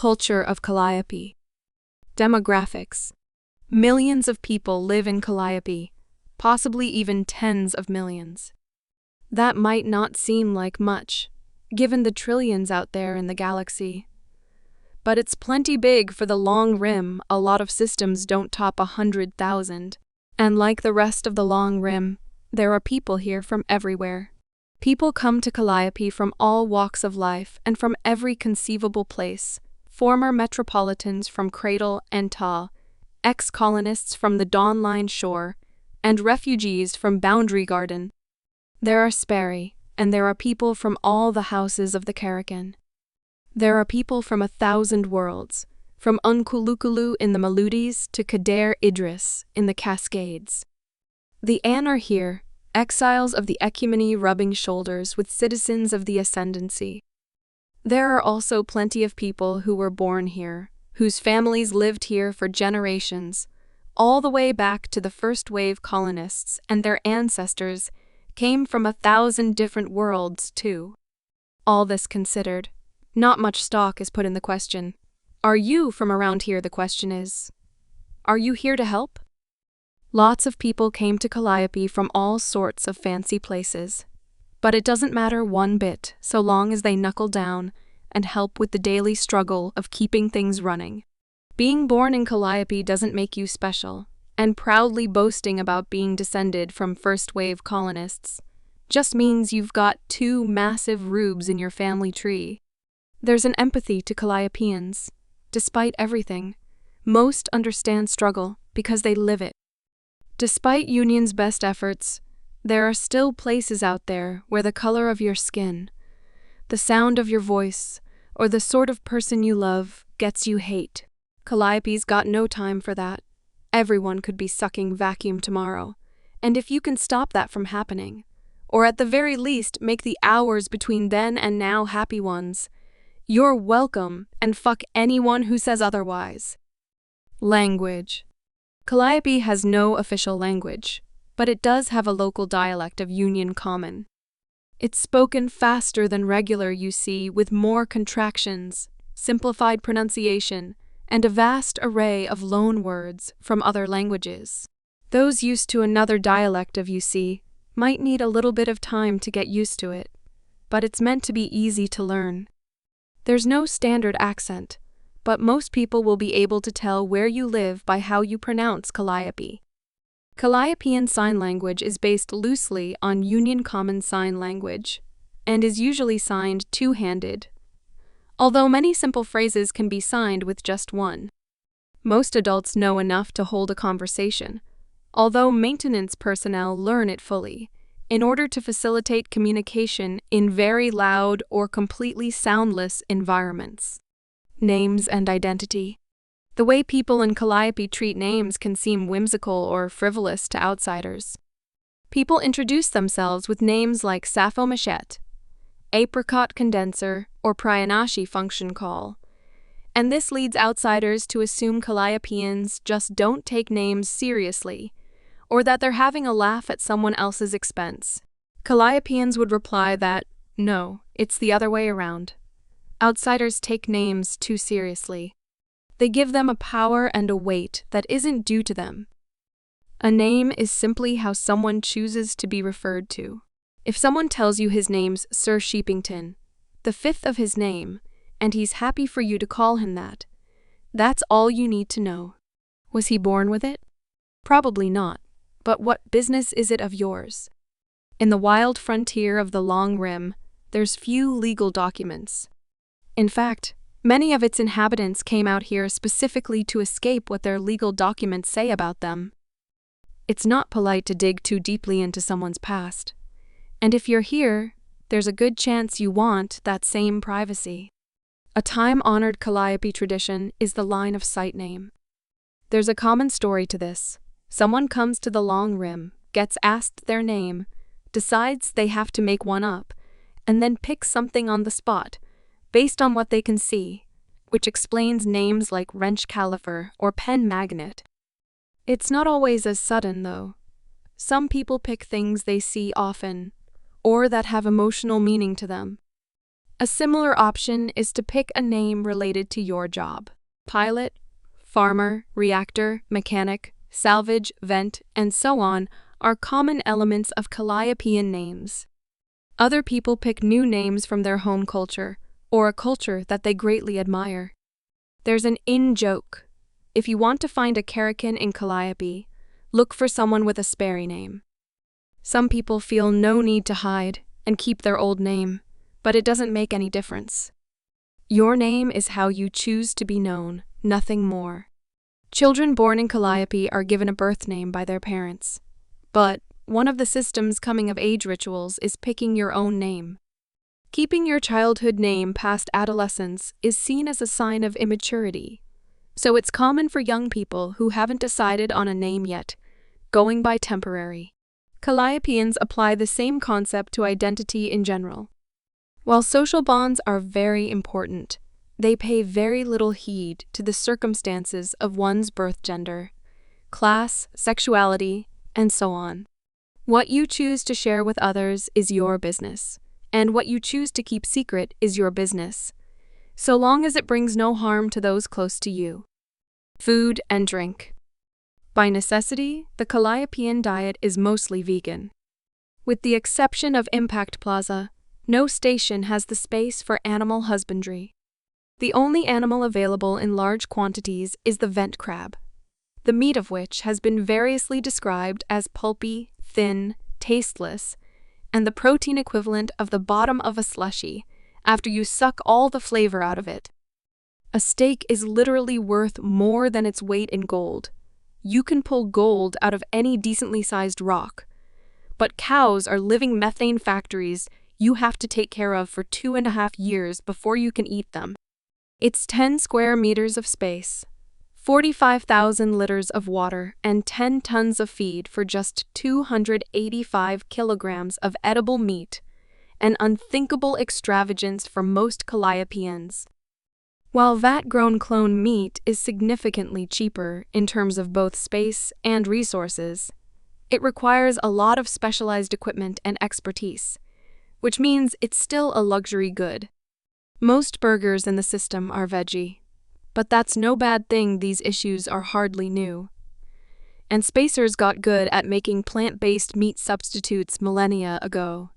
Culture of Calliope. Demographics. Millions of people live in Calliope, possibly even tens of millions. That might not seem like much, given the trillions out there in the galaxy. But it's plenty big for the long rim. A lot of systems don't top 100,000. And like the rest of the long rim, there are people here from everywhere. People come to Calliope from all walks of life and from every conceivable place. Former metropolitans from Cradle and Taw, ex-colonists from the Dawn Line shore, and refugees from Boundary Garden. There are Sperry, and there are people from all the houses of the Karrakin. There are people from 1,000 worlds, from Unkulukulu in the Maludis to Kader Idris in the Cascades. The An are here, exiles of the Ecumeny rubbing shoulders with citizens of the Ascendancy. There are also plenty of people who were born here, whose families lived here for generations, all the way back to the first wave colonists, and their ancestors came from 1,000 different worlds too. All this considered, not much stock is put in the question. Are you from around here? The question is, are you here to help? Lots of people came to Calliope from all sorts of fancy places. But it doesn't matter one bit so long as they knuckle down and help with the daily struggle of keeping things running. Being born in Calliope doesn't make you special, and proudly boasting about being descended from first-wave colonists just means you've got 2 massive rubes in your family tree. There's an empathy to Calliopeans. Despite everything, most understand struggle because they live it. Despite Union's best efforts, there are still places out there where the color of your skin, the sound of your voice, or the sort of person you love gets you hate. Calliope's got no time for that. Everyone could be sucking vacuum tomorrow, and if you can stop that from happening, or at the very least make the hours between then and now happy ones, you're welcome, and fuck anyone who says otherwise. Language. Calliope has no official language, but it does have a local dialect of Union Common. It's spoken faster than regular, you see, with more contractions, simplified pronunciation, and a vast array of loan words from other languages. Those used to another dialect of UC might need a little bit of time to get used to it, but it's meant to be easy to learn. There's no standard accent, but most people will be able to tell where you live by how you pronounce Calliope. Calliopean Sign Language is based loosely on Union Common Sign Language, and is usually signed two-handed, although many simple phrases can be signed with just one. Most adults know enough to hold a conversation, although maintenance personnel learn it fully, in order to facilitate communication in very loud or completely soundless environments. Names and identity. The way people in Calliope treat names can seem whimsical or frivolous to outsiders. People introduce themselves with names like Sappho Machette, Apricot Condenser, or Prianashi Function Call, and this leads outsiders to assume Calliopeans just don't take names seriously, or that they're having a laugh at someone else's expense. Calliopeans would reply that, no, it's the other way around. Outsiders take names too seriously. They give them a power and a weight that isn't due to them. A name is simply how someone chooses to be referred to. If someone tells you his name's Sir Sheepington, the fifth of his name, and he's happy for you to call him that, that's all you need to know. Was he born with it? Probably not, but what business is it of yours? In the wild frontier of the Long Rim, there's few legal documents. In fact, many of its inhabitants came out here specifically to escape what their legal documents say about them. It's not polite to dig too deeply into someone's past. And if you're here, there's a good chance you want that same privacy. A time-honored Calliope tradition is the line of sight name. There's a common story to this. Someone comes to the Long Rim, gets asked their name, decides they have to make one up, and then picks something on the spot, based on what they can see, which explains names like wrench caliper or pen magnet. It's not always as sudden, though. Some people pick things they see often, or that have emotional meaning to them. A similar option is to pick a name related to your job. Pilot, farmer, reactor, mechanic, salvage, vent, and so on are common elements of Calliopean names. Other people pick new names from their home culture, or a culture that they greatly admire. There's an in-joke. If you want to find a Karrakin in Calliope, look for someone with a Sperry name. Some people feel no need to hide and keep their old name, but it doesn't make any difference. Your name is how you choose to be known, nothing more. Children born in Calliope are given a birth name by their parents, but one of the system's coming-of-age rituals is picking your own name. Keeping your childhood name past adolescence is seen as a sign of immaturity, so it's common for young people who haven't decided on a name yet, going by temporary. Calliopeans apply the same concept to identity in general. While social bonds are very important, they pay very little heed to the circumstances of one's birth gender, class, sexuality, and so on. What you choose to share with others is your business, and what you choose to keep secret is your business, so long as it brings no harm to those close to you. Food and drink. By necessity, the Calliopean diet is mostly vegan. With the exception of Impact Plaza, no station has the space for animal husbandry. The only animal available in large quantities is the vent crab, the meat of which has been variously described as pulpy, thin, tasteless, and the protein equivalent of the bottom of a slushie after you suck all the flavor out of it. A steak is literally worth more than its weight in gold. You can pull gold out of any decently sized rock, but cows are living methane factories you have to take care of for 2.5 years before you can eat them. It's 10 square meters of space, 45,000 liters of water, and 10 tons of feed for just 285 kilograms of edible meat, an unthinkable extravagance for most Calliopeans. While vat-grown clone meat is significantly cheaper in terms of both space and resources, it requires a lot of specialized equipment and expertise, which means it's still a luxury good. Most burgers in the system are veggie, but that's no bad thing. These issues are hardly new. And spacers got good at making plant-based meat substitutes millennia ago.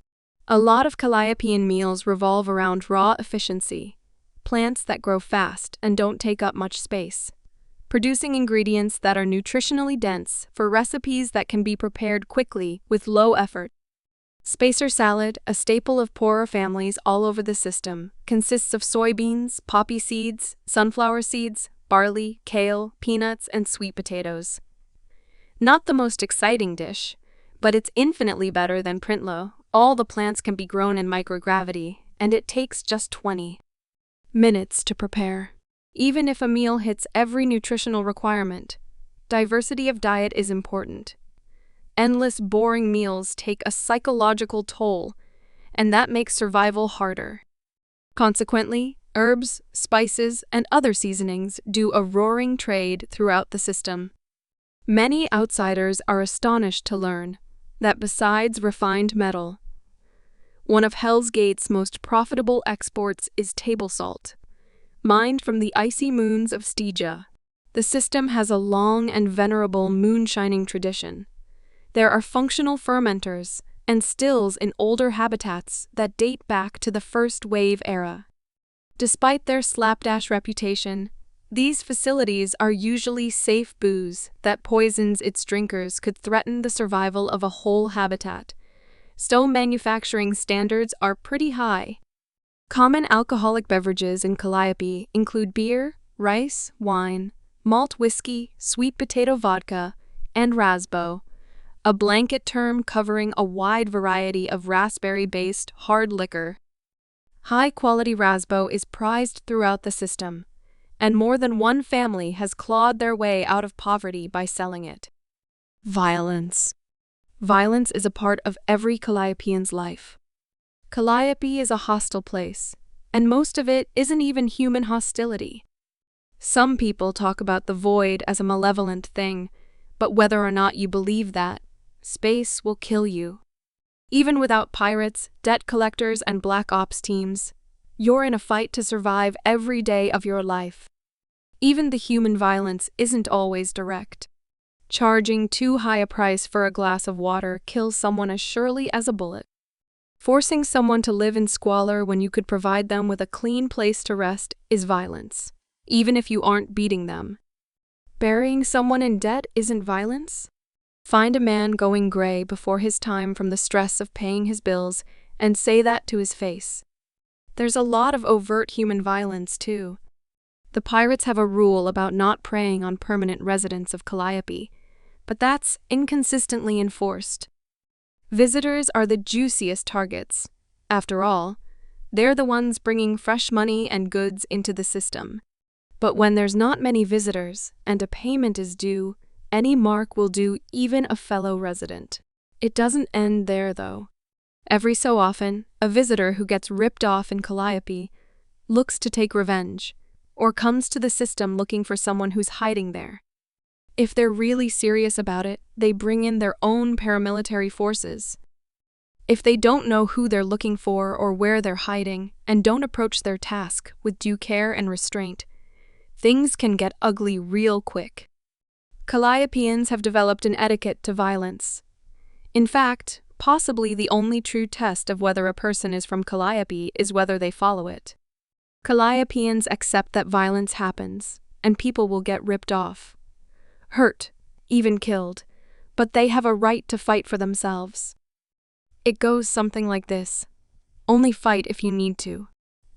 A lot of Calliopean meals revolve around raw efficiency, plants that grow fast and don't take up much space, producing ingredients that are nutritionally dense for recipes that can be prepared quickly with low effort. Spacer salad, a staple of poorer families all over the system, consists of soybeans, poppy seeds, sunflower seeds, barley, kale, peanuts, and sweet potatoes. Not the most exciting dish, but it's infinitely better than Printlow. All the plants can be grown in microgravity, and it takes just 20 minutes to prepare. Even if a meal hits every nutritional requirement, diversity of diet is important. Endless boring meals take a psychological toll, and that makes survival harder. Consequently, herbs, spices, and other seasonings do a roaring trade throughout the system. Many outsiders are astonished to learn that besides refined metal, one of Hell's Gate's most profitable exports is table salt, mined from the icy moons of Stygia. The system has a long and venerable moonshining tradition. There are functional fermenters and stills in older habitats that date back to the first wave era. Despite their slapdash reputation, these facilities are usually safe booze that poisons its drinkers could threaten the survival of a whole habitat. So manufacturing standards are pretty high. Common alcoholic beverages in Calliope include beer, rice, wine, malt whiskey, sweet potato vodka, and rasbo, a blanket term covering a wide variety of raspberry-based hard liquor. High-quality rasbo is prized throughout the system, and more than one family has clawed their way out of poverty by selling it. Violence. Violence is a part of every Calliopean's life. Calliope is a hostile place, and most of it isn't even human hostility. Some people talk about the void as a malevolent thing, but whether or not you believe that, space will kill you. Even without pirates, debt collectors, and black ops teams, You're in a fight to survive every day of your life. Even the human violence isn't always direct. Charging too high a price for a glass of water kills someone as surely as a bullet. Forcing someone to live in squalor when you could provide them with a clean place to rest is violence, even if you aren't beating them. Burying someone in debt isn't violence? Find a man going gray before his time from the stress of paying his bills and say that to his face. There's a lot of overt human violence, too. The pirates have a rule about not preying on permanent residents of Calliope, but that's inconsistently enforced. Visitors are the juiciest targets. After all, they're the ones bringing fresh money and goods into the system. But when there's not many visitors and a payment is due, any mark will do, even a fellow resident. It doesn't end there, though. Every so often, a visitor who gets ripped off in Calliope looks to take revenge, or comes to the system looking for someone who's hiding there. If they're really serious about it, they bring in their own paramilitary forces. If they don't know who they're looking for or where they're hiding, and don't approach their task with due care and restraint, things can get ugly real quick. Calliopeans have developed an etiquette to violence. In fact, possibly the only true test of whether a person is from Calliope is whether they follow it. Calliopeans accept that violence happens, and people will get ripped off, hurt, even killed, but they have a right to fight for themselves. It goes something like this: only fight if you need to.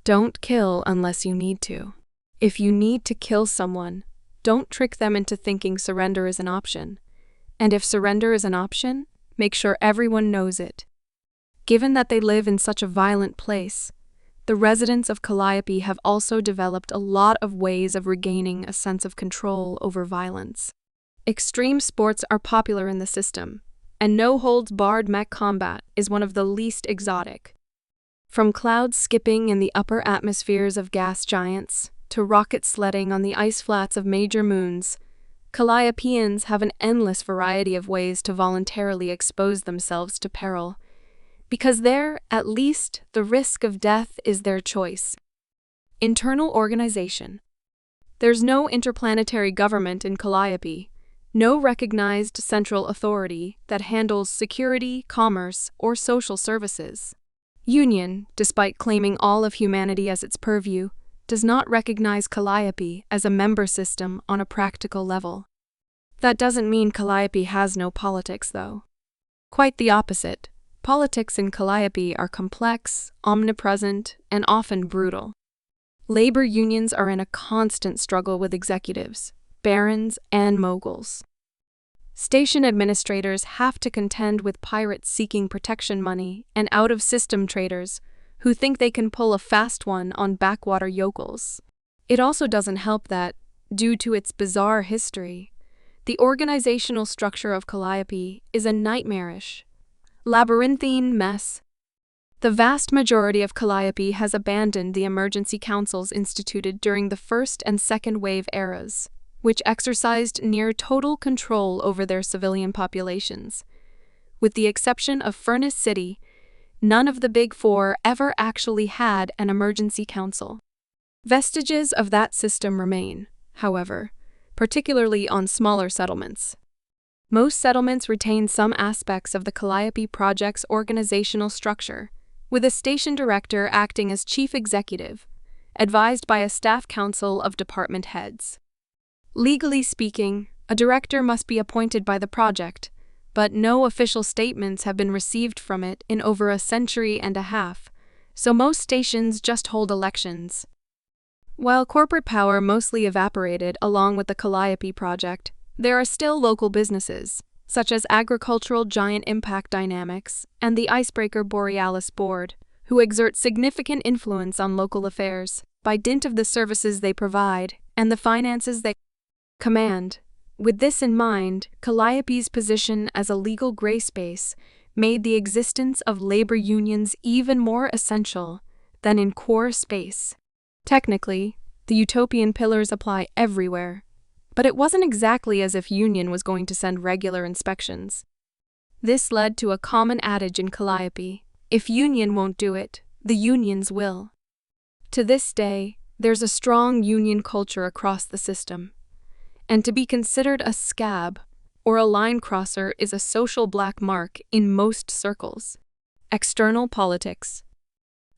Don't kill unless you need to. If you need to kill someone, don't trick them into thinking surrender is an option. And if surrender is an option, make sure everyone knows it. Given that they live in such a violent place, the residents of Calliope have also developed a lot of ways of regaining a sense of control over violence. Extreme sports are popular in the system, and no-holds-barred mech combat is one of the least exotic. From cloud skipping in the upper atmospheres of gas giants to rocket sledding on the ice flats of major moons, Calliopeans have an endless variety of ways to voluntarily expose themselves to peril, because there, at least, the risk of death is their choice. Internal organization. There's no interplanetary government in Calliope, no recognized central authority that handles security, commerce, or social services. Union, despite claiming all of humanity as its purview, does not recognize Calliope as a member system on a practical level. That doesn't mean Calliope has no politics, though. Quite the opposite. Politics in Calliope are complex, omnipresent, and often brutal. Labor unions are in a constant struggle with executives, barons, and moguls. Station administrators have to contend with pirates seeking protection money and out-of-system traders who think they can pull a fast one on backwater yokels. It also doesn't help that, due to its bizarre history, the organizational structure of Calliope is a nightmarish, labyrinthine mess. The vast majority of Calliope has abandoned the emergency councils instituted during the First and Second Wave eras, which exercised near total control over their civilian populations. With the exception of Furnace City, none of the Big Four ever actually had an emergency council. Vestiges of that system remain, however, particularly on smaller settlements. Most settlements retain some aspects of the Calliope Project's organizational structure, with a station director acting as chief executive, advised by a staff council of department heads. Legally speaking, a director must be appointed by the project, but no official statements have been received from it in over a century and a half, so most stations just hold elections. While corporate power mostly evaporated along with the Calliope project, there are still local businesses, such as agricultural giant Impact Dynamics and the icebreaker Borealis Board, who exert significant influence on local affairs by dint of the services they provide and the finances they command. With this in mind, Calliope's position as a legal gray space made the existence of labor unions even more essential than in core space. Technically, the utopian pillars apply everywhere, but it wasn't exactly as if Union was going to send regular inspections. This led to a common adage in Calliope: if Union won't do it, the unions will. To this day, there's a strong union culture across the system, and to be considered a scab or a line crosser is a social black mark in most circles. External politics.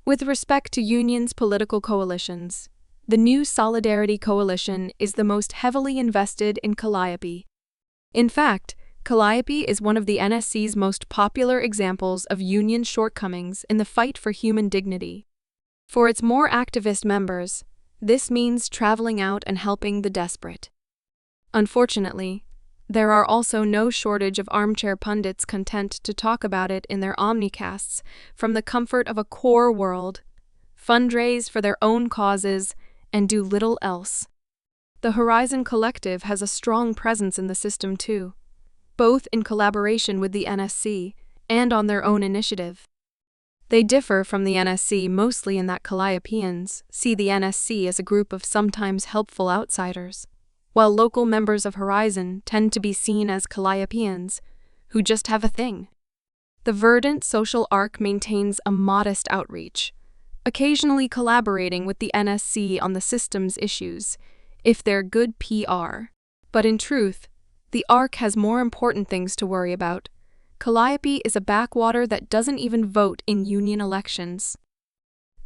With respect to unions' political coalitions, the new Solidarity Coalition is the most heavily invested in Calliope. In fact, Calliope is one of the NSC's most popular examples of union shortcomings in the fight for human dignity. For its more activist members, this means traveling out and helping the desperate. Unfortunately, there are also no shortage of armchair pundits content to talk about it in their omnicasts from the comfort of a core world, fundraise for their own causes, and do little else. The Horizon Collective has a strong presence in the system too, both in collaboration with the NSC and on their own initiative. They differ from the NSC mostly in that Calliopeans see the NSC as a group of sometimes helpful outsiders, while local members of Horizon tend to be seen as Calliopeans who just have a thing. The Verdant social arc maintains a modest outreach, occasionally collaborating with the NSC on the system's issues, if they're good PR. But in truth, the arc has more important things to worry about. Calliope is a backwater that doesn't even vote in union elections.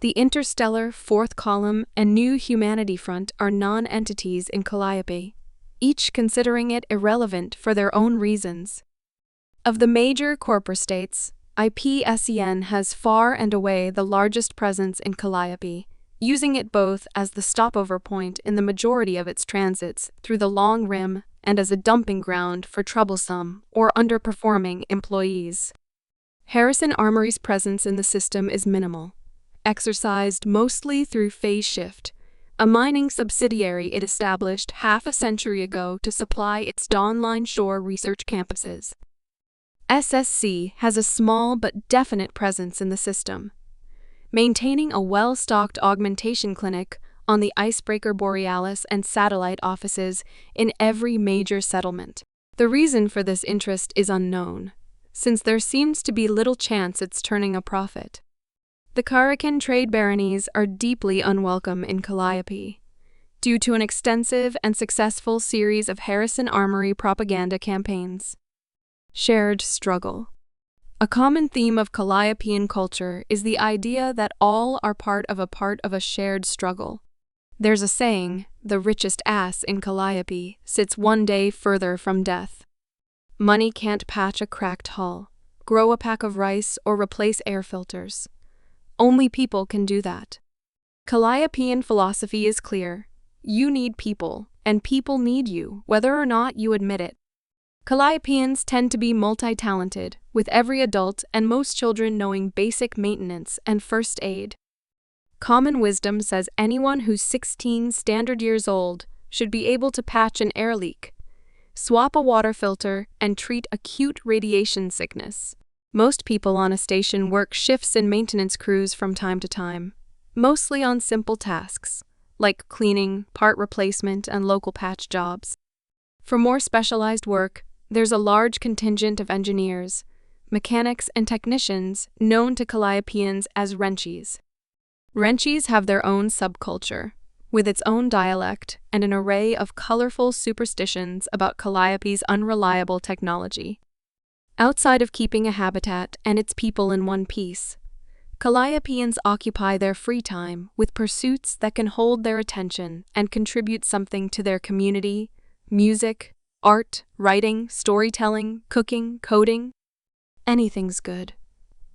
The Interstellar, Fourth Column, and New Humanity Front are non-entities in Calliope, each considering it irrelevant for their own reasons. Of the major corporate states, IPS-N has far and away the largest presence in Calliope, using it both as the stopover point in the majority of its transits through the Long Rim and as a dumping ground for troublesome or underperforming employees. Harrison Armory's presence in the system is minimal, exercised mostly through Phase Shift, a mining subsidiary it established half a century ago to supply its Dawn Line Shore research campuses. SSC has a small but definite presence in the system, maintaining a well-stocked augmentation clinic on the Icebreaker Borealis and satellite offices in every major settlement. The reason for this interest is unknown, since there seems to be little chance it's turning a profit. The Karrakin trade baronies are deeply unwelcome in Calliope, due to an extensive and successful series of Harrison Armory propaganda campaigns. Shared struggle. A common theme of Calliopean culture is the idea that all are part of a shared struggle. There's a saying, the richest ass in Calliope sits one day further from death. Money can't patch a cracked hull, grow a pack of rice, or replace air filters. Only people can do that. Calliopean philosophy is clear. You need people, and people need you, whether or not you admit it. Calliopeans tend to be multi-talented, with every adult and most children knowing basic maintenance and first aid. Common wisdom says anyone who's 16 standard years old should be able to patch an air leak, swap a water filter, and treat acute radiation sickness. Most people on a station work shifts in maintenance crews from time to time, mostly on simple tasks, like cleaning, part replacement, and local patch jobs. For more specialized work, there's a large contingent of engineers, mechanics, and technicians known to Calliopeans as wrenchies. Wrenchies have their own subculture, with its own dialect and an array of colorful superstitions about Calliope's unreliable technology. Outside of keeping a habitat and its people in one piece, Calliopeans occupy their free time with pursuits that can hold their attention and contribute something to their community: music, art, writing, storytelling, cooking, coding. Anything's good,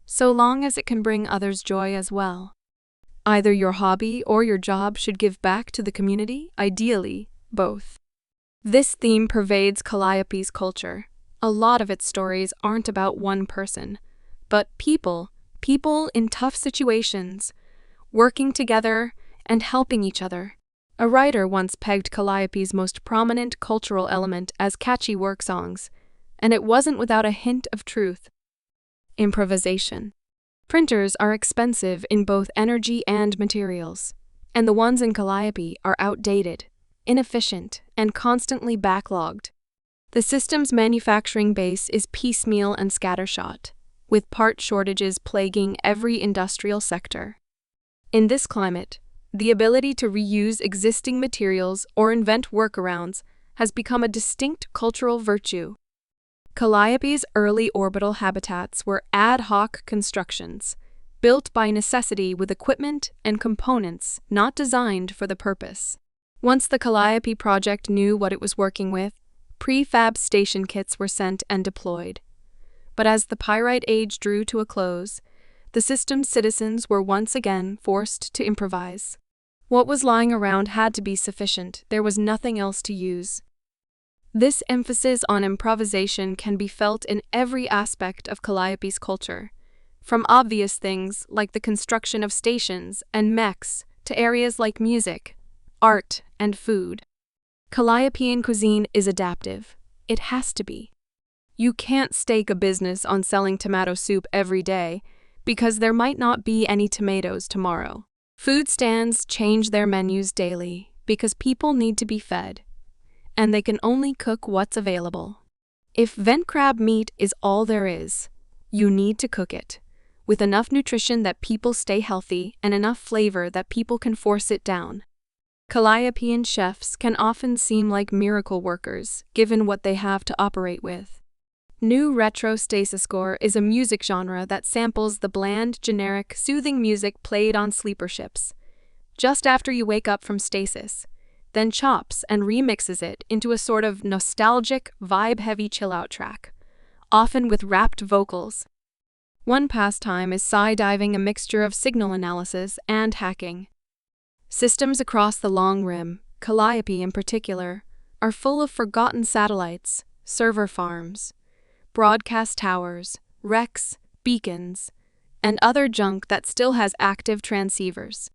so long as it can bring others joy as well. Either your hobby or your job should give back to the community, ideally, both. This theme pervades Calliope's culture. A lot of its stories aren't about one person, but people in tough situations, working together and helping each other. A writer once pegged Calliope's most prominent cultural element as catchy work songs, and it wasn't without a hint of truth. Improvisation. Printers are expensive in both energy and materials, and the ones in Calliope are outdated, inefficient, and constantly backlogged. The system's manufacturing base is piecemeal and scattershot, with part shortages plaguing every industrial sector. In this climate, the ability to reuse existing materials or invent workarounds has become a distinct cultural virtue. Calliope's early orbital habitats were ad hoc constructions, built by necessity with equipment and components not designed for the purpose. Once the Calliope project knew what it was working with, prefab station kits were sent and deployed. But as the Pyrite Age drew to a close, the system's citizens were once again forced to improvise. What was lying around had to be sufficient. There was nothing else to use. This emphasis on improvisation can be felt in every aspect of Calliope's culture, from obvious things like the construction of stations and mechs to areas like music, art, and food. Calliopean cuisine is adaptive. It has to be. You can't stake a business on selling tomato soup every day because there might not be any tomatoes tomorrow. Food stands change their menus daily because people need to be fed, and they can only cook what's available. If vent crab meat is all there is, you need to cook it, with enough nutrition that people stay healthy and enough flavor that people can force it down. Calliopean chefs can often seem like miracle workers, given what they have to operate with. New retro stasiscore is a music genre that samples the bland, generic, soothing music played on sleeper ships, just after you wake up from stasis, then chops and remixes it into a sort of nostalgic, vibe-heavy chill-out track, often with rapped vocals. One pastime is sci-diving, a mixture of signal analysis and hacking. Systems across the long rim, Calliope in particular, are full of forgotten satellites, server farms, broadcast towers, wrecks, beacons, and other junk that still has active transceivers.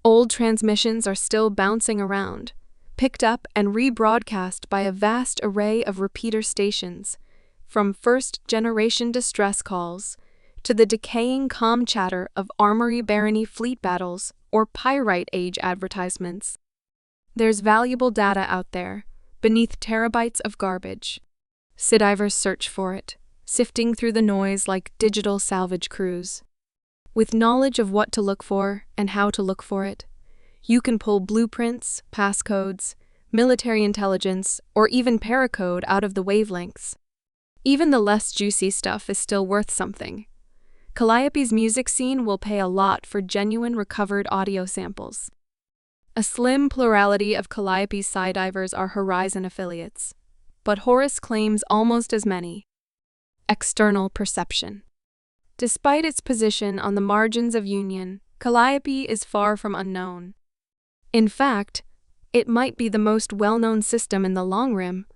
Old transmissions are still bouncing around, picked up and rebroadcast by a vast array of repeater stations, from first-generation distress calls to the decaying comm chatter of Armory Barony fleet battles or Pyrite Age advertisements. There's valuable data out there, beneath terabytes of garbage. Sci-divers search for it, sifting through the noise like digital salvage crews. With knowledge of what to look for and how to look for it, you can pull blueprints, passcodes, military intelligence, or even paracode out of the wavelengths. Even the less juicy stuff is still worth something. Calliope's music scene will pay a lot for genuine recovered audio samples. A slim plurality of Calliope's sci-divers are Horizon affiliates, but Horus claims almost as many. External perception. Despite its position on the margins of Union, Calliope is far from unknown. In fact, it might be the most well-known system in the long rim,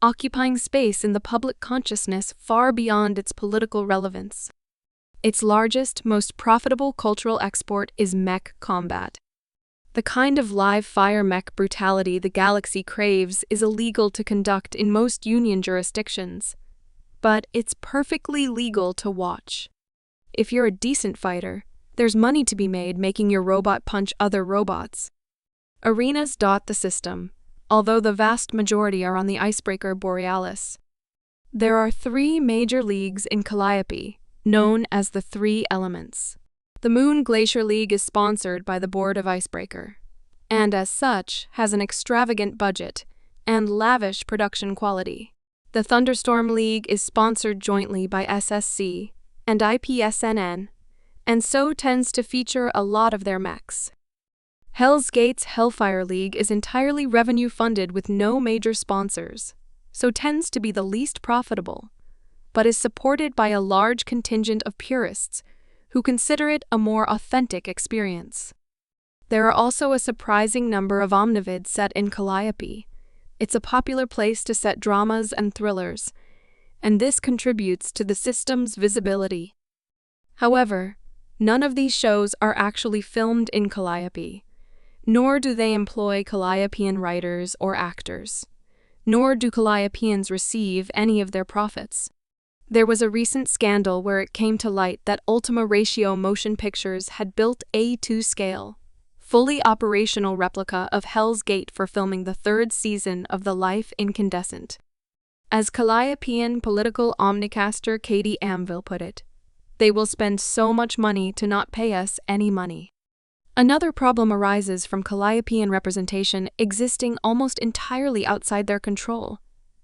occupying space in the public consciousness far beyond its political relevance. Its largest, most profitable cultural export is mech combat. The kind of live-fire mech brutality the galaxy craves is illegal to conduct in most Union jurisdictions, but it's perfectly legal to watch. If you're a decent fighter, there's money to be made making your robot punch other robots. Arenas dot the system, although the vast majority are on the icebreaker Borealis. There are 3 major leagues in Calliope, known as the 3 Elements. The Moon Glacier League is sponsored by the board of Icebreaker, and as such has an extravagant budget and lavish production quality. The Thunderstorm League is sponsored jointly by SSC and IPS-N, and so tends to feature a lot of their mechs. Hell's Gate's Hellfire League is entirely revenue-funded with no major sponsors, so tends to be the least profitable, but is supported by a large contingent of purists who consider it a more authentic experience. There are also a surprising number of omnivids set in Calliope. It's a popular place to set dramas and thrillers, and this contributes to the system's visibility. However, none of these shows are actually filmed in Calliope, nor do they employ Calliopean writers or actors, nor do Calliopeans receive any of their profits. There was a recent scandal where it came to light that Ultima Ratio Motion Pictures had built A2 scale, fully operational replica of Hell's Gate for filming the 3rd season of The Life Incandescent. As Calliopean political omnicaster Katie Amville put it, they will spend so much money to not pay us any money. Another problem arises from Calliopean representation existing almost entirely outside their control.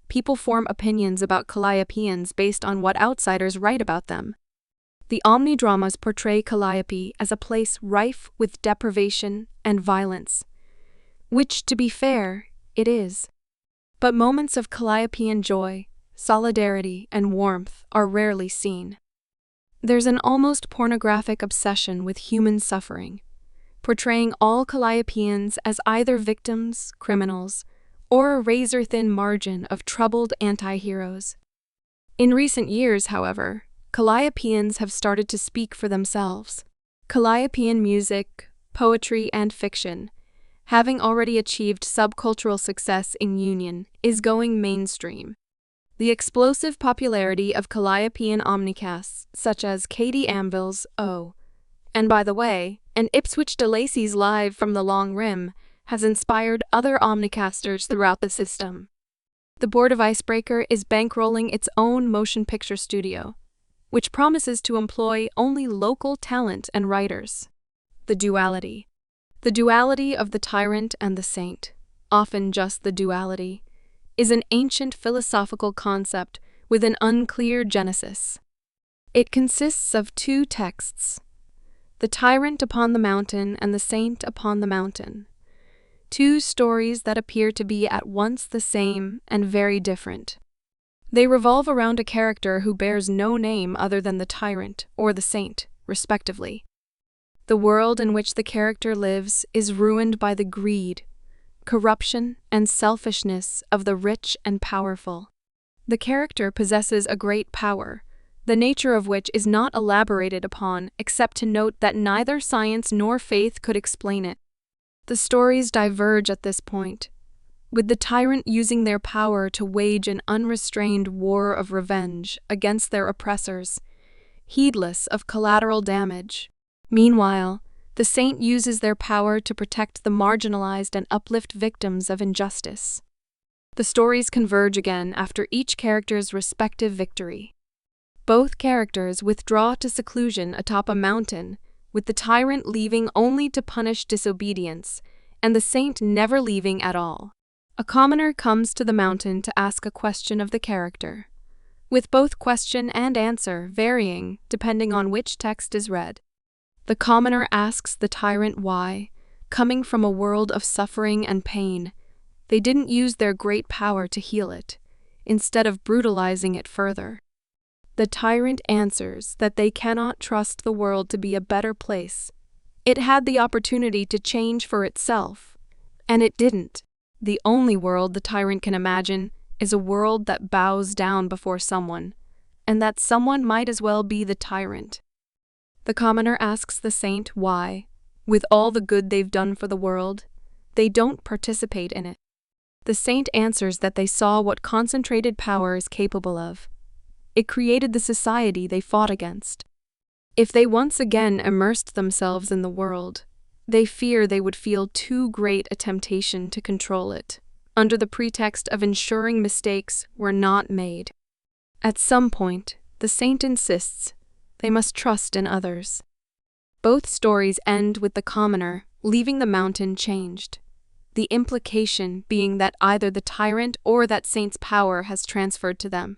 People form opinions about Calliopeans based on what outsiders write about them. The omnidramas portray Calliope as a place rife with deprivation and violence, which, to be fair, it is. But moments of Calliopean joy, solidarity, and warmth are rarely seen. There's an almost pornographic obsession with human suffering, portraying all Calliopeans as either victims, criminals, or a razor-thin margin of troubled anti-heroes. In recent years, however, Calliopeans have started to speak for themselves. Calliopean music, poetry, and fiction, having already achieved subcultural success in Union, is going mainstream. The explosive popularity of Calliopean omnicasts, such as Katie Anvil's Oh, and by the way, and Ipswich de Lacy's Live from the Long Rim, has inspired other omnicasters throughout the system. The board of Icebreaker is bankrolling its own motion picture studio, which promises to employ only local talent and writers. The duality. The duality of the tyrant and the saint, often just the duality, is an ancient philosophical concept with an unclear genesis. It consists of two texts, the tyrant upon the mountain and the saint upon the mountain, two stories that appear to be at once the same and very different. They revolve around a character who bears no name other than the tyrant or the saint, respectively. The world in which the character lives is ruined by the greed, corruption, and selfishness of the rich and powerful. The character possesses a great power, the nature of which is not elaborated upon except to note that neither science nor faith could explain it. The stories diverge at this point, with the tyrant using their power to wage an unrestrained war of revenge against their oppressors, heedless of collateral damage. Meanwhile, the saint uses their power to protect the marginalized and uplift victims of injustice. The stories converge again after each character's respective victory. Both characters withdraw to seclusion atop a mountain, with the tyrant leaving only to punish disobedience, and the saint never leaving at all. A commoner comes to the mountain to ask a question of the character, with both question and answer varying depending on which text is read. The commoner asks the tyrant why, coming from a world of suffering and pain, they didn't use their great power to heal it, instead of brutalizing it further. The tyrant answers that they cannot trust the world to be a better place. It had the opportunity to change for itself, and it didn't. The only world the tyrant can imagine is a world that bows down before someone, and that someone might as well be the tyrant. The commoner asks the saint why, with all the good they've done for the world, they don't participate in it. The saint answers that they saw what concentrated power is capable of. It created the society they fought against. If they once again immersed themselves in the world, they fear they would feel too great a temptation to control it, under the pretext of ensuring mistakes were not made. At some point, the saint insists they must trust in others. Both stories end with the commoner leaving the mountain changed, the implication being that either the tyrant or that saint's power has transferred to them.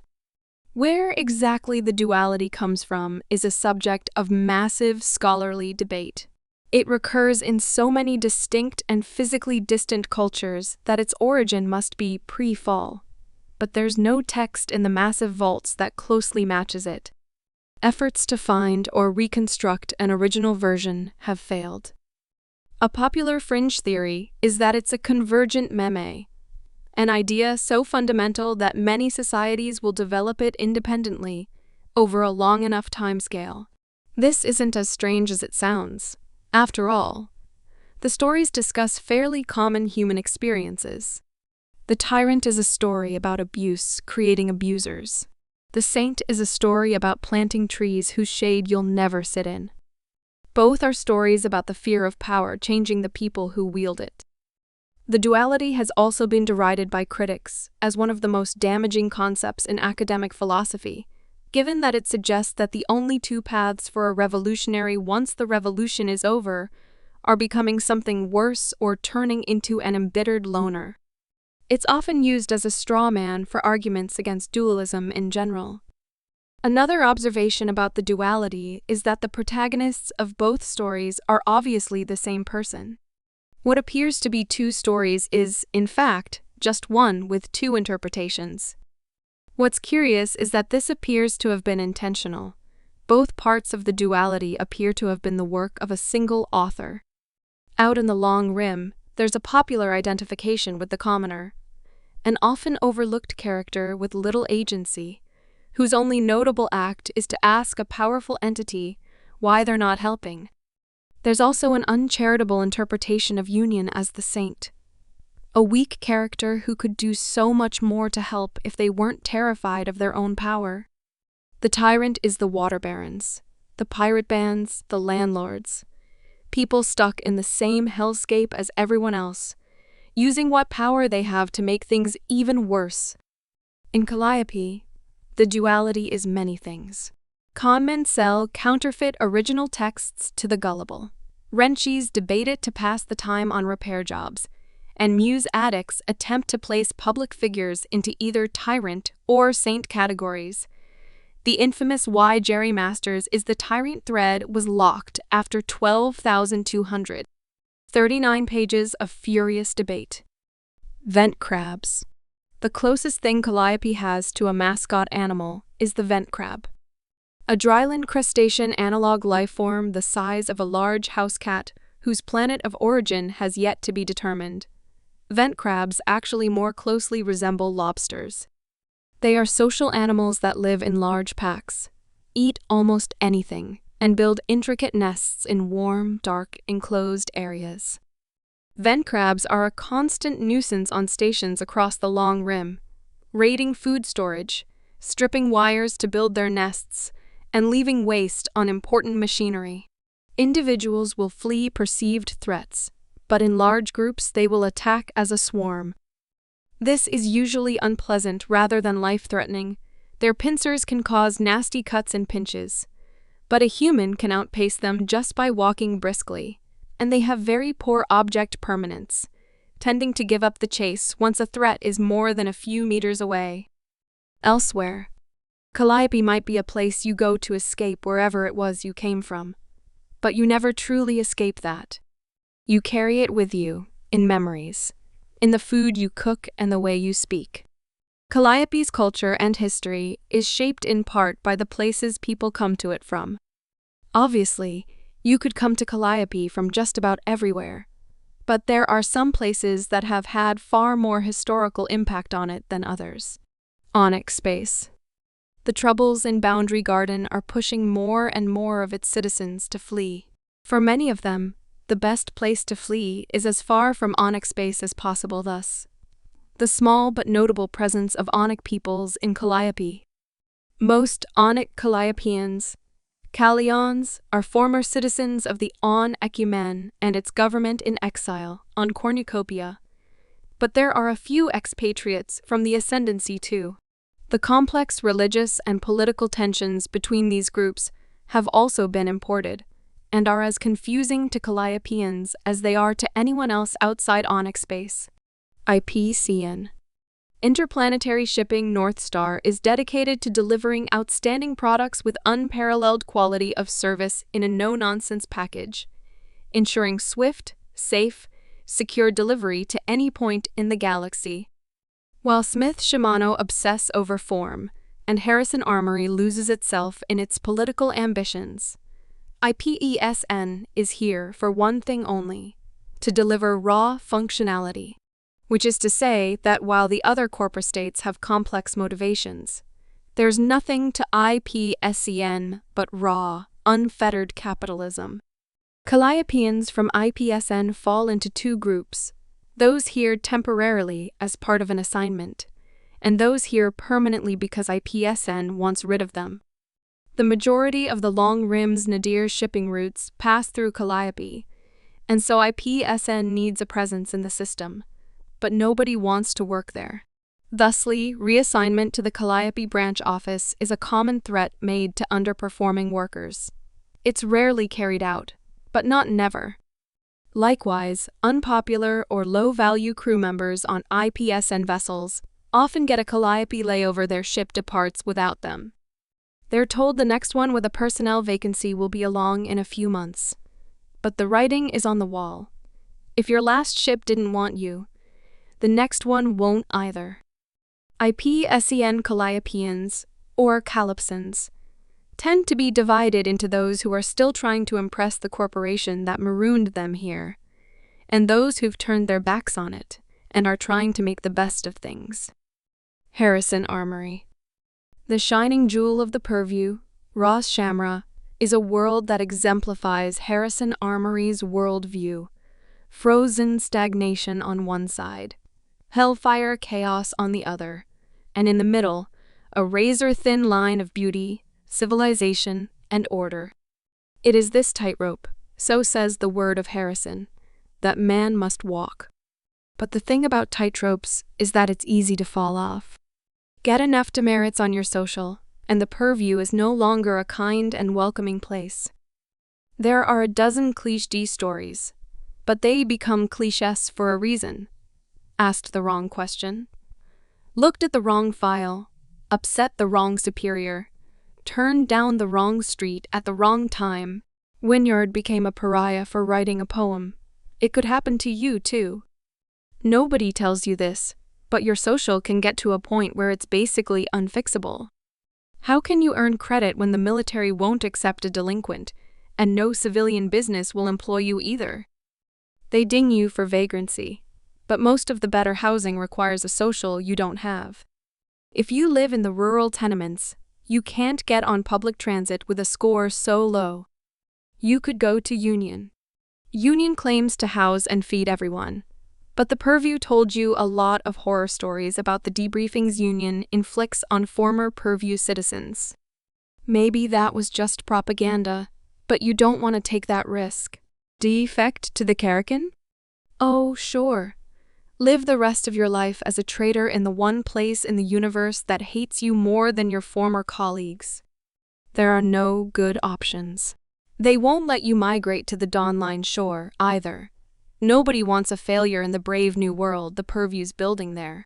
Where exactly the duality comes from is a subject of massive scholarly debate. It recurs in so many distinct and physically distant cultures that its origin must be pre-fall. But there's no text in the massive vaults that closely matches it. Efforts to find or reconstruct an original version have failed. A popular fringe theory is that it's a convergent meme, an idea so fundamental that many societies will develop it independently over a long enough timescale. This isn't as strange as it sounds. After all, the stories discuss fairly common human experiences. The tyrant is a story about abuse creating abusers. The saint is a story about planting trees whose shade you'll never sit in. Both are stories about the fear of power changing the people who wield it. The duality has also been derided by critics as one of the most damaging concepts in academic philosophy, given that it suggests that the only two paths for a revolutionary once the revolution is over are becoming something worse or turning into an embittered loner. It's often used as a straw man for arguments against dualism in general. Another observation about the duality is that the protagonists of both stories are obviously the same person. What appears to be two stories is, in fact, just one with two interpretations. What's curious is that this appears to have been intentional. Both parts of the duality appear to have been the work of a single author. Out in the long rim, there's a popular identification with the commoner, an often overlooked character with little agency, whose only notable act is to ask a powerful entity why they're not helping. There's also an uncharitable interpretation of Union as the saint, a weak character who could do so much more to help if they weren't terrified of their own power. The tyrant is the water barons, the pirate bands, the landlords, people stuck in the same hellscape as everyone else, using what power they have to make things even worse. In Calliope, the duality is many things. Conmen sell counterfeit original texts to the gullible. Wrenchies debate it to pass the time on repair jobs, and muse addicts attempt to place public figures into either tyrant or saint categories. The infamous Why Jerry Masters is the Tyrant thread was locked after 12,239 pages of furious debate. Vent crabs. The closest thing Calliope has to a mascot animal is the vent crab. A dryland crustacean analog lifeform the size of a large house cat whose planet of origin has yet to be determined. Vent crabs actually more closely resemble lobsters. They are social animals that live in large packs, eat almost anything, and build intricate nests in warm, dark, enclosed areas. Vent crabs are a constant nuisance on stations across the long rim, raiding food storage, stripping wires to build their nests, and leaving waste on important machinery. Individuals will flee perceived threats, but in large groups they will attack as a swarm. This is usually unpleasant rather than life-threatening. Their pincers can cause nasty cuts and pinches, but a human can outpace them just by walking briskly, and they have very poor object permanence, tending to give up the chase once a threat is more than a few meters away. Elsewhere, Calliope might be a place you go to escape wherever it was you came from, but you never truly escape that. You carry it with you, in memories, in the food you cook and the way you speak. Calliope's culture and history is shaped in part by the places people come to it from. Obviously, you could come to Calliope from just about everywhere, but there are some places that have had far more historical impact on it than others. Aunic Space. The troubles in Boundary Garden are pushing more and more of its citizens to flee. For many of them, the best place to flee is as far from Aunic Space as possible thus. The small but notable presence of Aunic peoples in Calliope. Most Aunic Calliopeans, Callions, are former citizens of the Ecumen and its government in exile on Cornucopia, but there are a few expatriates from the Ascendancy too. The complex religious and political tensions between these groups have also been imported, and are as confusing to Calliopeans as they are to anyone else outside Aunic Space. IPS-N. Interplanetary Shipping North Star is dedicated to delivering outstanding products with unparalleled quality of service in a no-nonsense package, ensuring swift, safe, secure delivery to any point in the galaxy. While Smith-Shimano obsess over form, and Harrison Armory loses itself in its political ambitions, IPS-N is here for one thing only: to deliver raw functionality. Which is to say that while the other corporate states have complex motivations, there's nothing to IPS-N but raw, unfettered capitalism. Calliopeans from IPS-N fall into two groups: those here temporarily as part of an assignment, and those here permanently because IPS-N wants rid of them. The majority of the Long Rim's nadir shipping routes pass through Calliope, and so IPS-N needs a presence in the system, but nobody wants to work there. Thusly, reassignment to the Calliope branch office is a common threat made to underperforming workers. It's rarely carried out, but not never. Likewise, unpopular or low-value crew members on IPS-N vessels often get a Calliope layover. Their ship departs without them. They're told the next one with a personnel vacancy will be along in a few months. But the writing is on the wall. If your last ship didn't want you, the next one won't either. IPS-N Calliopeans, or Calypsons, tend to be divided into those who are still trying to impress the corporation that marooned them here, and those who've turned their backs on it and are trying to make the best of things. Harrison Armory. The shining jewel of the purview, Ras Shamra, is a world that exemplifies Harrison Armory's worldview: frozen stagnation on one side, hellfire chaos on the other, and in the middle, a razor-thin line of beauty, civilization, and order. It is this tightrope, so says the word of Harrison, that man must walk. But the thing about tightropes is that it's easy to fall off. Get enough demerits on your social, and the purview is no longer a kind and welcoming place. There are a dozen cliché stories, but they become clichés for a reason. Asked the wrong question, looked at the wrong file, upset the wrong superior, turned down the wrong street at the wrong time. Wynyard became a pariah for writing a poem. It could happen to you, too. Nobody tells you this, but your social can get to a point where it's basically unfixable. How can you earn credit when the military won't accept a delinquent, and no civilian business will employ you either? They ding you for vagrancy, but most of the better housing requires a social you don't have. If you live in the rural tenements, you can't get on public transit with a score so low. You could go to Union. Union claims to house and feed everyone, but the purview told you a lot of horror stories about the debriefings Union inflicts on former purview citizens. Maybe that was just propaganda, but you don't want to take that risk. Defect to the Karrakin? Oh, sure. Live the rest of your life as a traitor in the one place in the universe that hates you more than your former colleagues. There are no good options. They won't let you migrate to the Dawn Line shore, either. Nobody wants a failure in the brave new world the purview's building there.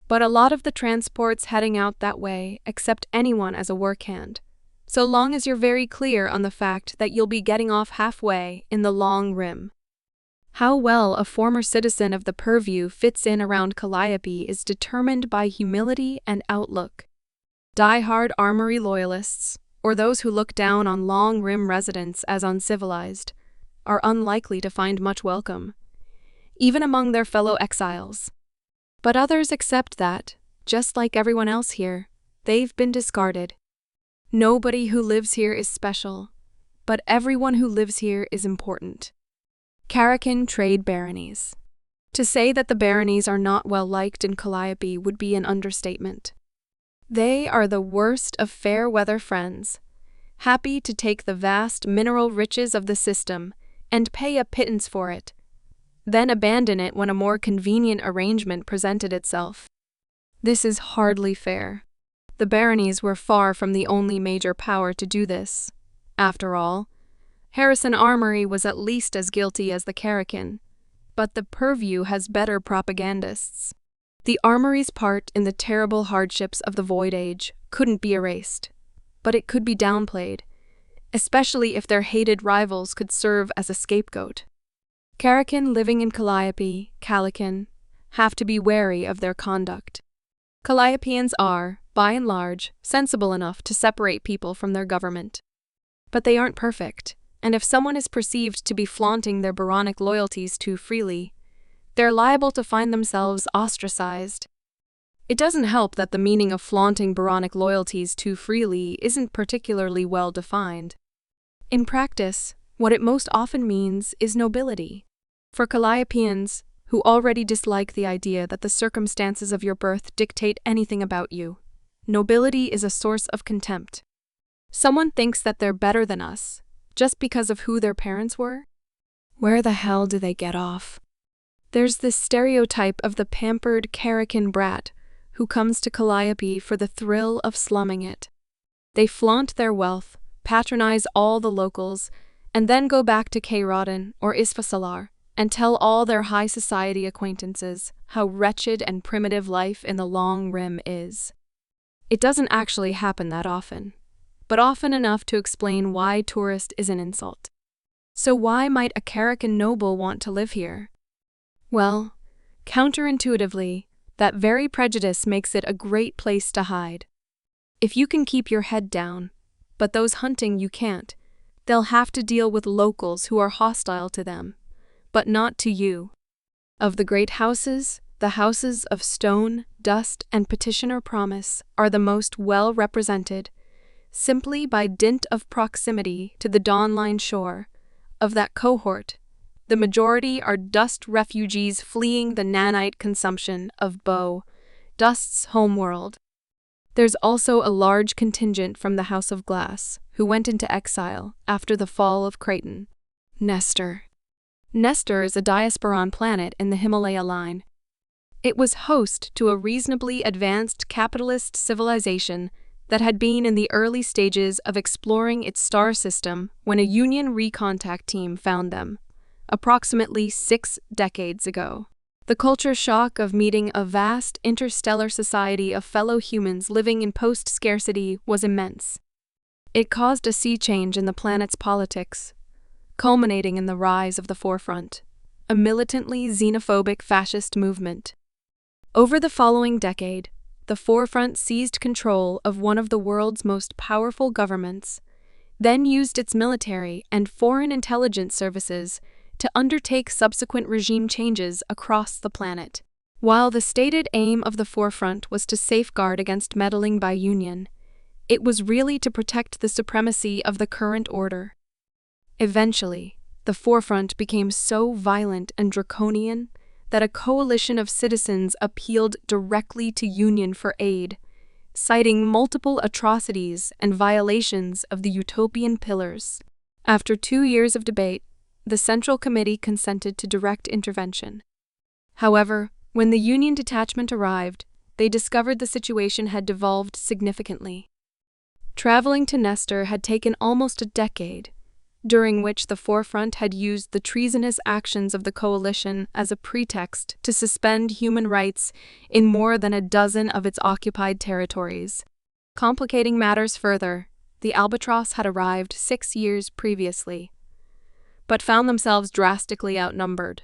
But a lot of the transports heading out that way accept anyone as a workhand, so long as you're very clear on the fact that you'll be getting off halfway in the long rim. How well a former citizen of the purview fits in around Calliope is determined by humility and outlook. Die-hard Armory loyalists, or those who look down on long rim residents as uncivilized, are unlikely to find much welcome, even among their fellow exiles. But others accept that, just like everyone else here, they've been discarded. Nobody who lives here is special, but everyone who lives here is important. Karrakin trade Baronies. To say that the Baronies are not well liked in Calliope would be an understatement. They are the worst of fair-weather friends, happy to take the vast mineral riches of the system and pay a pittance for it, then abandon it when a more convenient arrangement presented itself. This is hardly fair. The Baronies were far from the only major power to do this. After all, Harrison Armory was at least as guilty as the Karrakin, but the purview has better propagandists. The Armory's part in the terrible hardships of the Void Age couldn't be erased, but it could be downplayed, especially if their hated rivals could serve as a scapegoat. Karrakin living in Calliope, Karrakin, have to be wary of their conduct. Calliopeans are, by and large, sensible enough to separate people from their government. But they aren't perfect, and if someone is perceived to be flaunting their Baronic loyalties too freely, they're liable to find themselves ostracized. It doesn't help that the meaning of flaunting Baronic loyalties too freely isn't particularly well defined. In practice, what it most often means is nobility. For Calliopeans, who already dislike the idea that the circumstances of your birth dictate anything about you, nobility is a source of contempt. Someone thinks that they're better than us, just because of who their parents were? Where the hell do they get off? There's this stereotype of the pampered Karrakin brat who comes to Calliope for the thrill of slumming it. They flaunt their wealth, patronize all the locals, and then go back to Karrakin or Isfasalar and tell all their high society acquaintances how wretched and primitive life in the long rim is. It doesn't actually happen that often, but often enough to explain why tourist is an insult. So why might a Karrakin noble want to live here? Well, counterintuitively, that very prejudice makes it a great place to hide. If you can keep your head down, but those hunting you can't, they'll have to deal with locals who are hostile to them, but not to you. Of the great houses, the houses of Stone, Dust, and Petitioner Promise are the most well represented, simply by dint of proximity to the Dawnline shore. Of that cohort, the majority are Dust refugees fleeing the nanite consumption of Dust's homeworld. There's also a large contingent from the House of Glass, who went into exile after the fall of Creighton. Nestor. Nestor is a diasporan planet in the Himalaya line. It was host to a reasonably advanced capitalist civilization that had been in the early stages of exploring its star system when a Union recontact team found them, approximately 6 decades ago. The culture shock of meeting a vast interstellar society of fellow humans living in post-scarcity was immense. It caused a sea change in the planet's politics, culminating in the rise of the Forefront, a militantly xenophobic fascist movement. Over the following decade, the Forefront seized control of one of the world's most powerful governments, then used its military and foreign intelligence services to undertake subsequent regime changes across the planet. While the stated aim of the Forefront was to safeguard against meddling by Union, it was really to protect the supremacy of the current order. Eventually, the Forefront became so violent and draconian that a coalition of citizens appealed directly to Union for aid, citing multiple atrocities and violations of the utopian pillars. After 2 years of debate, the Central Committee consented to direct intervention. However, when the Union detachment arrived, they discovered the situation had devolved significantly. Traveling to Nestor had taken almost a decade, during which the Forefront had used the treasonous actions of the coalition as a pretext to suspend human rights in more than a dozen of its occupied territories. Complicating matters further, the Albatross had arrived 6 years previously, but found themselves drastically outnumbered.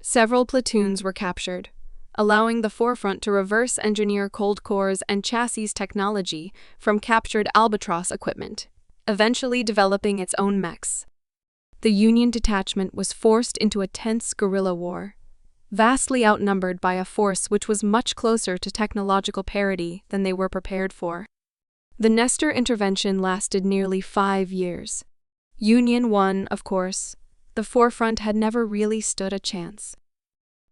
Several platoons were captured, allowing the Forefront to reverse engineer cold cores and chassis technology from captured Albatross equipment, eventually developing its own mechs. The Union detachment was forced into a tense guerrilla war, vastly outnumbered by a force which was much closer to technological parity than they were prepared for. The Nestor intervention lasted nearly 5 years. Union won, of course. The Forefront had never really stood a chance.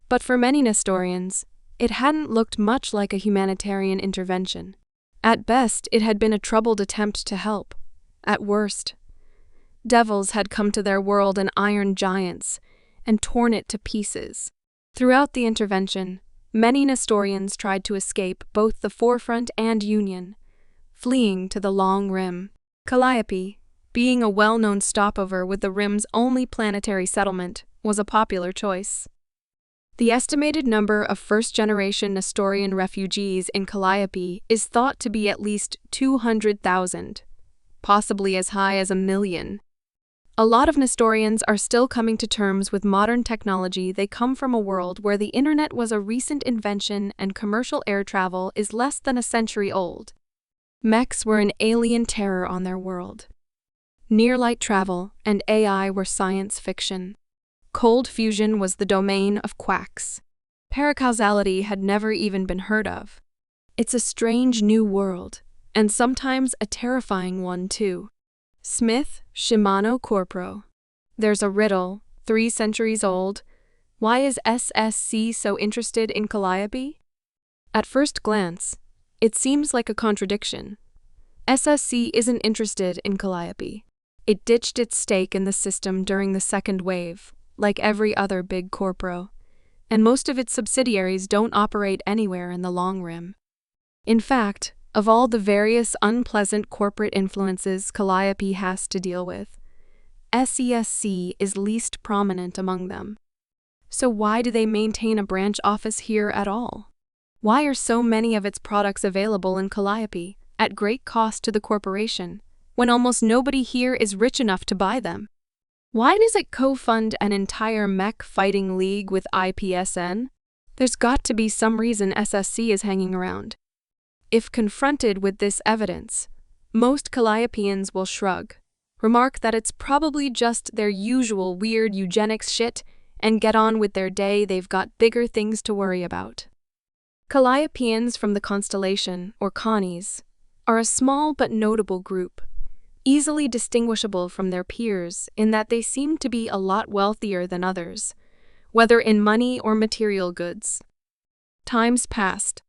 But for many Nestorians, it hadn't looked much like a humanitarian intervention. At best, it had been a troubled attempt to help. At worst, devils had come to their world and iron giants, and torn it to pieces. Throughout the intervention, many Nestorians tried to escape both the Forefront and Union, fleeing to the Long Rim. Calliope, being a well-known stopover with the Rim's only planetary settlement, was a popular choice. The estimated number of first-generation Nestorian refugees in Calliope is thought to be at least 200,000. Possibly as high as 1 million. A lot of Nestorians are still coming to terms with modern technology. They come from a world where the internet was a recent invention and commercial air travel is less than a century old. Mechs were an alien terror on their world. Near-light travel and AI were science fiction. Cold fusion was the domain of quacks. Paracausality had never even been heard of. It's a strange new world, and sometimes a terrifying one too. Smith-Shimano Corpro. There's a riddle, 3 centuries old. Why is SSC so interested in Calliope? At first glance, it seems like a contradiction. SSC isn't interested in Calliope. It ditched its stake in the system during the second wave, like every other big corpro, and most of its subsidiaries don't operate anywhere in the Long Rim. In fact, of all the various unpleasant corporate influences Calliope has to deal with, SESC is least prominent among them. So why do they maintain a branch office here at all? Why are so many of its products available in Calliope, at great cost to the corporation, when almost nobody here is rich enough to buy them? Why does it co-fund an entire mech fighting league with IPS-N? There's got to be some reason SSC is hanging around. If confronted with this evidence, most Calliopeans will shrug, remark that it's probably just their usual weird eugenics shit, and get on with their day. They've got bigger things to worry about. Calliopeans from the constellation, or Connies, are a small but notable group, easily distinguishable from their peers in that they seem to be a lot wealthier than others, whether in money or material goods. Times passed.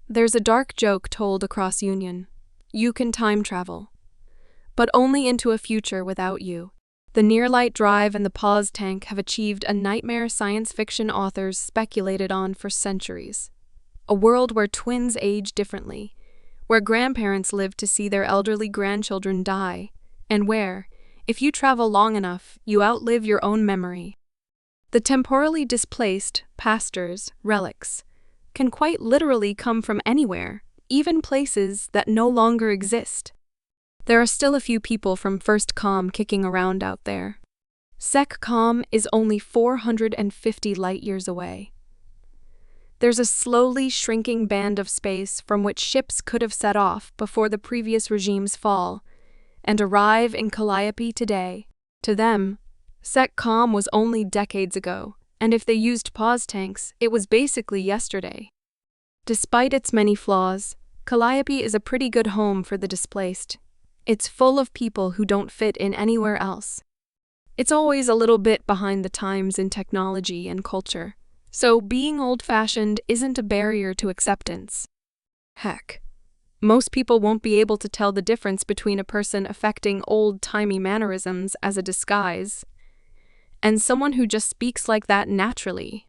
There's a dark joke told across Union. You can time travel, but only into a future without you. The near-light drive and the pause tank have achieved a nightmare science fiction authors speculated on for centuries. A world where twins age differently, where grandparents live to see their elderly grandchildren die, and where, if you travel long enough, you outlive your own memory. The temporally displaced, pastors, relics, can quite literally come from anywhere, even places that no longer exist. There are still a few people from First Com kicking around out there. Sec Com is only 450 light-years away. There's a slowly shrinking band of space from which ships could have set off before the previous regime's fall, and arrive in Calliope today. To them, Sec Com was only decades ago, and if they used pause tanks, it was basically yesterday. Despite its many flaws, Calliope is a pretty good home for the displaced. It's full of people who don't fit in anywhere else. It's always a little bit behind the times in technology and culture, so being old-fashioned isn't a barrier to acceptance. Heck, most people won't be able to tell the difference between a person affecting old-timey mannerisms as a disguise and someone who just speaks like that naturally.